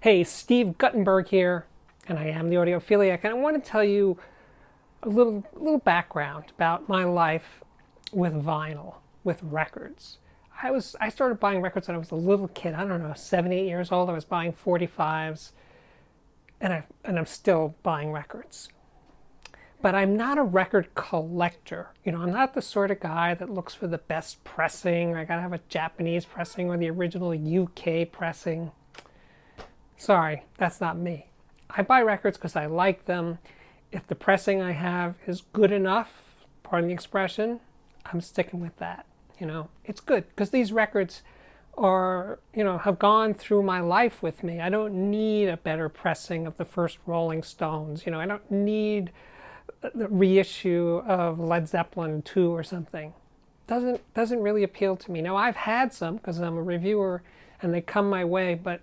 Hey, Steve Guttenberg here, and I am the audiophiliac, and I want to tell you a little background about my life with vinyl, with records. I started buying records when I was a little kid. I don't know, 7, 8 years old. I was buying 45s, and I'm still buying records. But I'm not a record collector. I'm not the sort of guy that looks for the best pressing. I gotta have a Japanese pressing or the original UK pressing. Sorry, that's not me. I buy records because I like them. If the pressing I have is good enough, pardon the expression, I'm sticking with that. It's good because these records are, have gone through my life with me. I don't need a better pressing of the first Rolling Stones. I don't need the reissue of Led Zeppelin 2 or something. Doesn't really appeal to me. Now, I've had some because I'm a reviewer and they come my way, but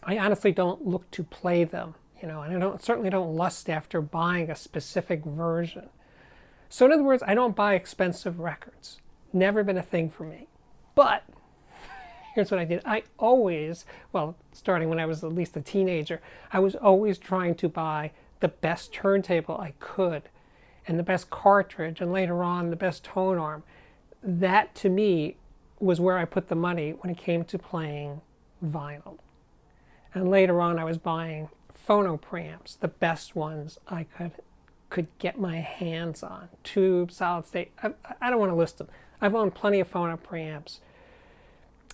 I honestly don't look to play them, and I certainly don't lust after buying a specific version. So in other words, I don't buy expensive records. Never been a thing for me. But here's what I did. I always, starting when I was at least a teenager, I was always trying to buy the best turntable I could and the best cartridge and later on the best tone arm. That to me was where I put the money when it came to playing vinyl. And later on, I was buying phono preamps, the best ones I could get my hands on. Tube, solid state. I don't want to list them. I've owned plenty of phono preamps.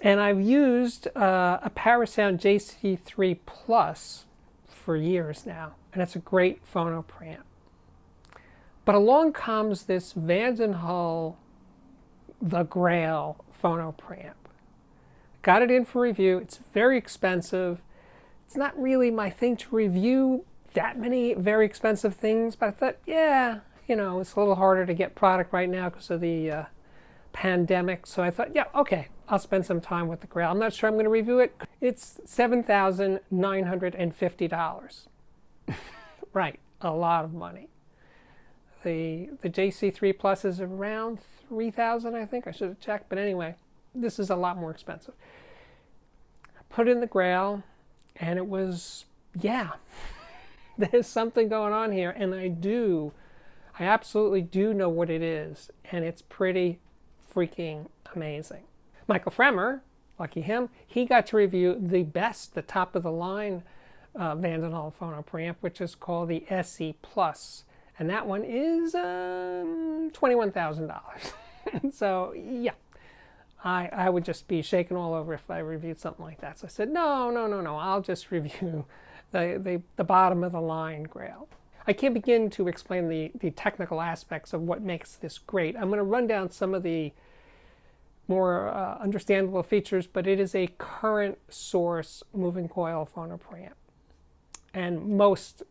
And I've used a Parasound JC3 Plus for years now. And it's a great phono preamp. But along comes this Hul The Grail phono preamp. Got it in for review. It's very expensive. It's not really my thing to review that many very expensive things, but I thought, yeah, it's a little harder to get product right now because of the pandemic. So I thought, yeah, okay, I'll spend some time with the Grail. I'm not sure I'm going to review it. It's $7,950. Right, a lot of money. The JC3 Plus is around $3,000, I think. I should have checked, but anyway, this is a lot more expensive. Put in the Grail. And it was, yeah, there's something going on here. And I absolutely do know what it is. And it's pretty freaking amazing. Michael Fremer, lucky him, he got to review the top of the line Hul phono preamp, which is called the SE Plus. And that one is $21,000. So, yeah. I would just be shaken all over if I reviewed something like that. So I said, no, I'll just review the bottom of the line Grail. I can't begin to explain the technical aspects of what makes this great. I'm going to run down some of the more understandable features, but it is a current source moving coil phono preamp. And most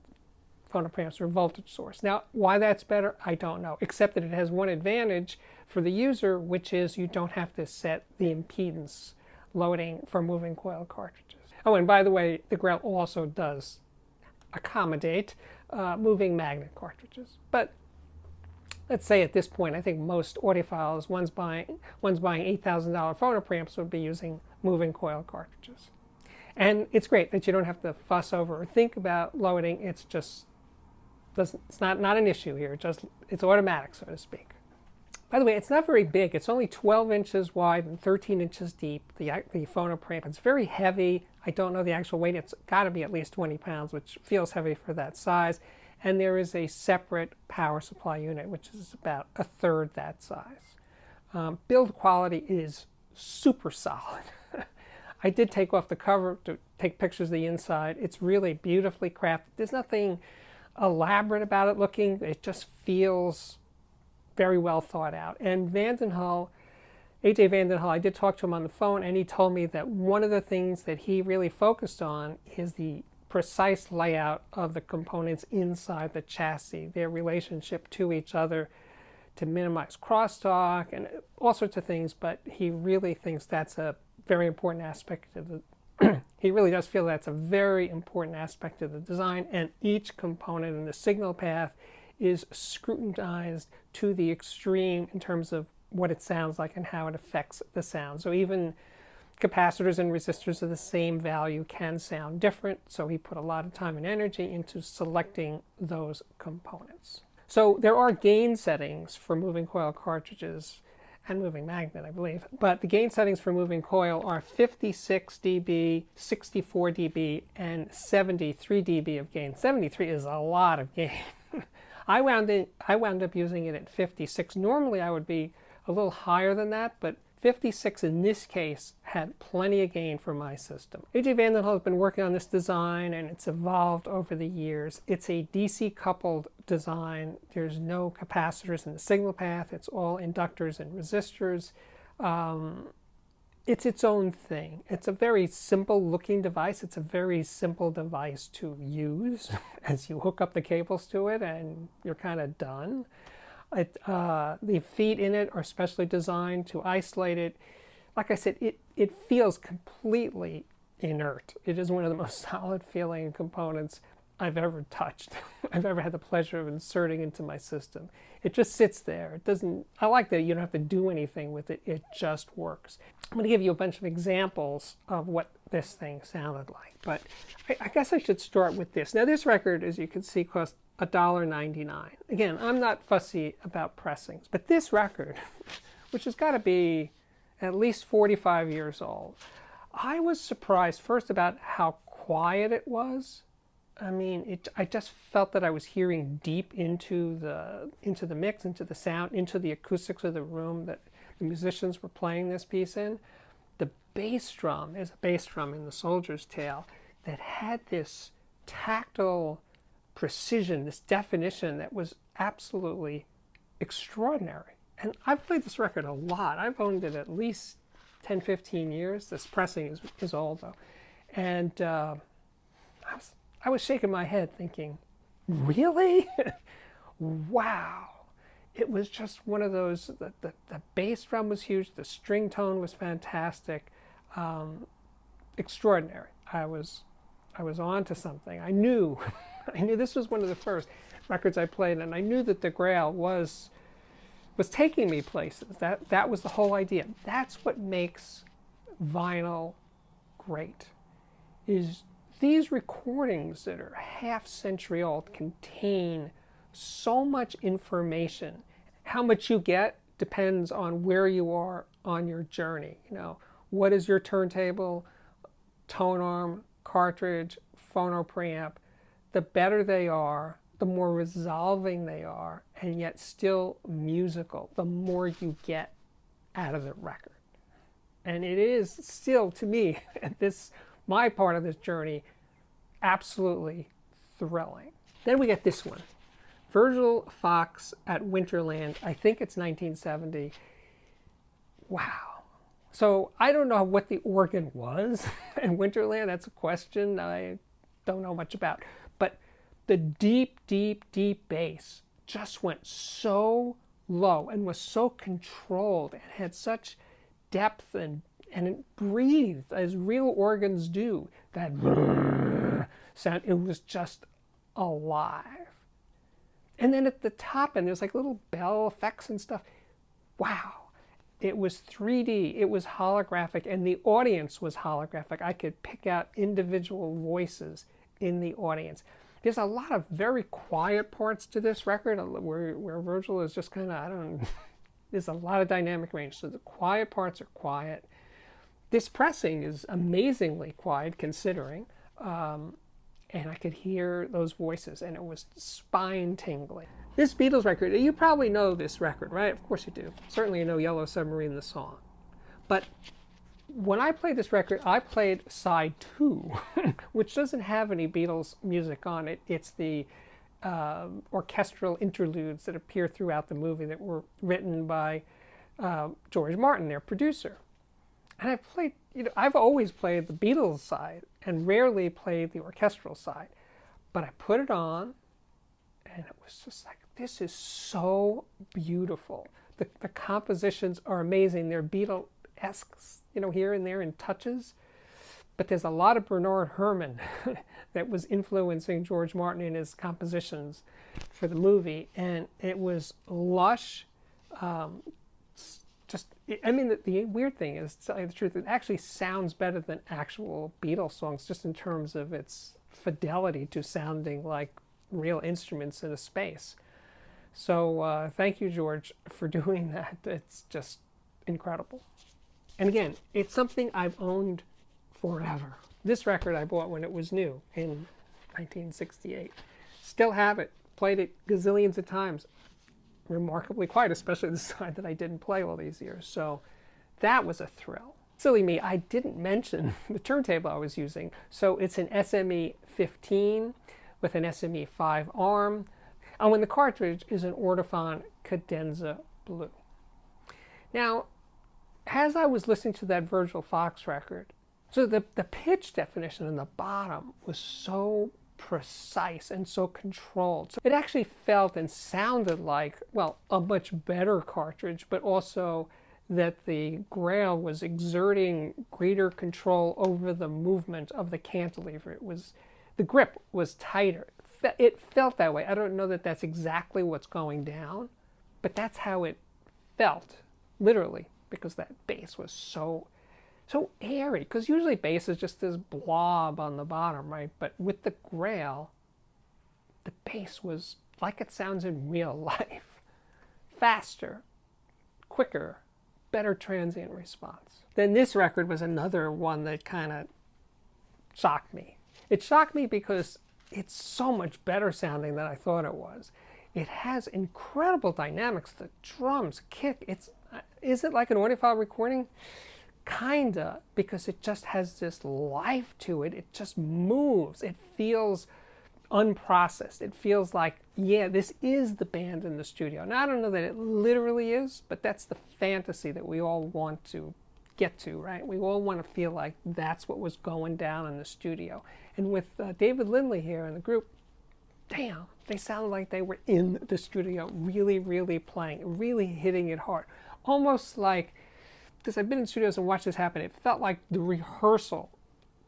phono preamps are voltage source. Now, why that's better, I don't know, except that it has one advantage for the user, which is you don't have to set the impedance loading for moving coil cartridges. Oh, and by the way, the Grail also does accommodate moving magnet cartridges. But let's say at this point, I think most audiophiles, one's buying $8,000 phono preamps, would be using moving coil cartridges. And it's great that you don't have to fuss over or think about loading. It's not an issue here. It's automatic, so to speak. By the way, it's not very big. It's only 12 inches wide and 13 inches deep, the phono preamp. It's very heavy. I don't know the actual weight. It's got to be at least 20 pounds, which feels heavy for that size. And there is a separate power supply unit, which is about a third that size. Build quality is super solid. I did take off the cover to take pictures of the inside. It's really beautifully crafted. There's nothing elaborate about it looking. It just feels very well thought out. And AJ Vandenhul, I did talk to him on the phone, and he told me that one of the things that he really focused on is the precise layout of the components inside the chassis, their relationship to each other to minimize crosstalk and all sorts of things, but he really thinks that's a very important aspect of the he really does feel that's a very important aspect of the design, and each component in the signal path is scrutinized to the extreme in terms of what it sounds like and how it affects the sound. So even capacitors and resistors of the same value can sound different, so he put a lot of time and energy into selecting those components. So there are gain settings for moving coil cartridges and moving magnet, I believe, but the gain settings for moving coil are 56 dB, 64 dB, and 73 dB of gain. 73 is a lot of gain. I wound up using it at 56. Normally I would be a little higher than that, but 56 in this case had plenty of gain for my system. A.J. Vandenhul has been working on this design and it's evolved over the years. It's a DC coupled design. There's no capacitors in the signal path. It's all inductors and resistors. It's its own thing. It's a very simple looking device. It's a very simple device to use as you hook up the cables to it and you're kind of done. The feet in it are specially designed to isolate it. Like I said, it feels completely inert. It is one of the most solid feeling components I've ever touched. I've ever had the pleasure of inserting into my system. It just sits there. It doesn't, I like that you don't have to do anything with it. It just works. I'm going to give you a bunch of examples of what this thing sounded like, but I guess I should start with this. Now this record, as you can see, cost $1.99. Again, I'm not fussy about pressings, but this record, which has got to be at least 45 years old, I was surprised first about how quiet it was. I mean, I just felt that I was hearing deep into the mix, into the sound, into the acoustics of the room that the musicians were playing this piece in. The bass drum, there's a bass drum in The Soldier's Tale that had this tactile precision, this definition that was absolutely extraordinary. And I've played this record a lot. I've owned it at least 10, 15 years. This pressing is old though. And I was shaking my head thinking, really? Wow. It was just one of those, the bass drum was huge, the string tone was fantastic, extraordinary. I was on to something. I knew this was one of the first records I played, and I knew that the Grail was taking me places. That was the whole idea. That's what makes vinyl great, is these recordings that are half century old contain so much information. How much you get depends on where you are on your journey. You know, what is your turntable, tone arm, cartridge, phono preamp? The better they are, the more resolving they are, and yet still musical, the more you get out of the record. And it is still, to me, my part of this journey, absolutely thrilling. Then we get this one. Virgil Fox at Winterland. I think it's 1970. Wow. So I don't know what the organ was in Winterland. That's a question I don't know much about. But the deep, deep, deep bass just went so low and was so controlled and had such depth and it breathed as real organs do. That sound, it was just alive. And then at the top, and there's like little bell effects and stuff. Wow. It was 3D, it was holographic, and the audience was holographic. I could pick out individual voices in the audience. There's a lot of very quiet parts to this record where Virgil is just kind of, there's a lot of dynamic range. So the quiet parts are quiet. This pressing is amazingly quiet considering. And I could hear those voices, and it was spine-tingling. This Beatles record, you probably know this record, right? Of course you do. Certainly you know Yellow Submarine, the song. But when I played this record, I played side 2, which doesn't have any Beatles music on it. It's the orchestral interludes that appear throughout the movie that were written by George Martin, their producer. And I've always played the Beatles side and rarely played the orchestral side. But I put it on and it was just like, this is so beautiful. The compositions are amazing. They're Beatle-esque, here and there in touches. But there's a lot of Bernard Herrmann that was influencing George Martin in his compositions for the movie. And it was lush, I mean, the weird thing is, to tell you the truth, it actually sounds better than actual Beatles songs, just in terms of its fidelity to sounding like real instruments in a space. So thank you, George, for doing that. It's just incredible. And again, it's something I've owned forever. This record I bought when it was new in 1968. Still have it. Played it gazillions of times. Remarkably quiet, especially the side that I didn't play all these years. So that was a thrill. Silly me, I didn't mention the turntable I was using. So it's an SME 15 with an SME 5 arm. And when the cartridge is an Ortofon Cadenza Blue. Now, as I was listening to that Virgil Fox record, so the pitch definition in the bottom was so precise and so controlled. So it actually felt and sounded like, well, a much better cartridge, but also that the Grail was exerting greater control over the movement of the cantilever. The grip was tighter. It felt that way. I don't know that that's exactly what's going down, but that's how it felt, literally, because that bass was so airy, because usually bass is just this blob on the bottom, right? But with the Grail, the bass was like it sounds in real life. Faster, quicker, better transient response. Then this record was another one that kind of shocked me. It shocked me because it's so much better sounding than I thought it was. It has incredible dynamics. The drums kick. Is it like an audiophile recording? Kinda, because it just has this life to it. It just moves. It feels unprocessed. It feels like, yeah, this is the band in the studio. Now, I don't know that it literally is, but that's the fantasy that we all want to get to, right? We all want to feel like that's what was going down in the studio. And with David Lindley here in the group, damn, they sounded like they were in the studio, really, really playing, really hitting it hard. Almost like, because I've been in studios and watched this happen, it felt like the rehearsal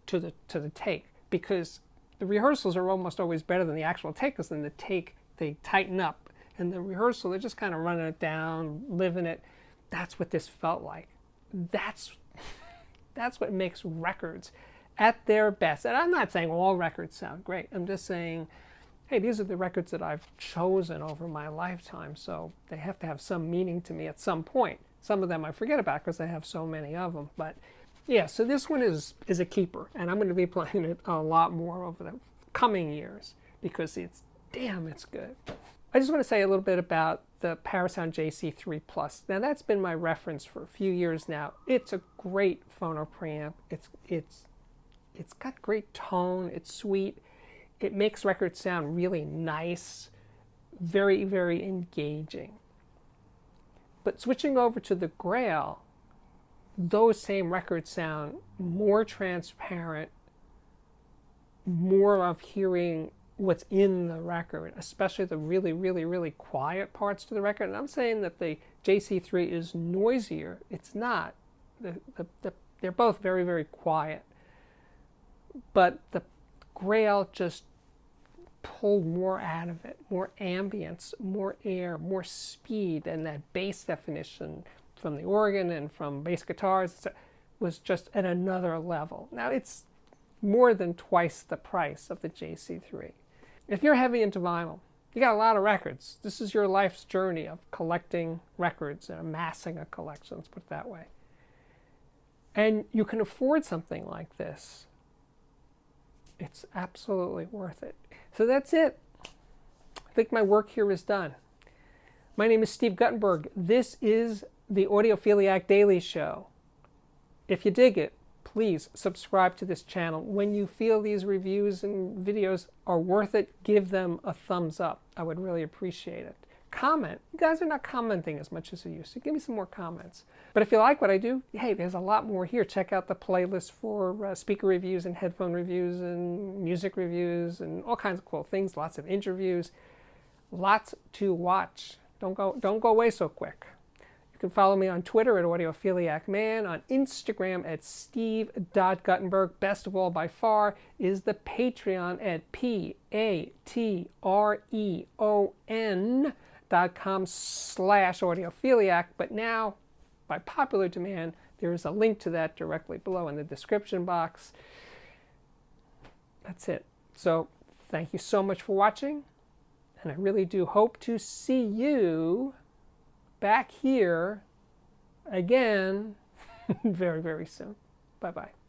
to the take, because the rehearsals are almost always better than the actual take, because in the take they tighten up, and the rehearsal they're just kind of running it down, living it. That's what this felt like. That's what makes records at their best. And I'm not saying all records sound great. I'm just saying, hey, these are the records that I've chosen over my lifetime, so they have to have some meaning to me at some point. Some of them I forget about because I have so many of them. But yeah, so this one is a keeper, and I'm going to be playing it a lot more over the coming years because it's good. I just want to say a little bit about the Parasound JC3 Plus. Now that's been my reference for a few years now. It's a great phono preamp. It's got great tone. It's sweet. It makes records sound really nice, very, very engaging. But switching over to the Grail, those same records sound more transparent, more of hearing what's in the record, especially the really, really, really quiet parts to the record. And I'm saying that the JC3 is noisier. It's not. They're both very, very quiet. But the Grail just pulled more out of it, more ambience, more air, more speed, and that bass definition from the organ and from bass guitars was just at another level. Now it's more than twice the price of the JC3. If you're heavy into vinyl, you got a lot of records. This is your life's journey of collecting records and amassing a collection, let's put it that way. And you can afford something like this. It's absolutely worth it. So that's it. I think my work here is done. My name is Steve Guttenberg. This is the Audiophiliac Daily Show. If you dig it, please subscribe to this channel. When you feel these reviews and videos are worth it, give them a thumbs up. I would really appreciate it. Comment. You guys are not commenting as much as you used to. Give me some more comments. But if you like what I do, hey, there's a lot more here. Check out the playlist for speaker reviews and headphone reviews and music reviews and all kinds of cool things. Lots of interviews. Lots to watch. Don't go away so quick. You can follow me on Twitter at AudiophiliacMan, on Instagram at steve.guttenberg. Best of all, by far, is the Patreon at patreon.com/audiophiliac. But now, by popular demand. There is a link to that directly below in the description box. That's it. So thank you so much for watching, and I really do hope to see you back here again very, very soon. Bye-bye.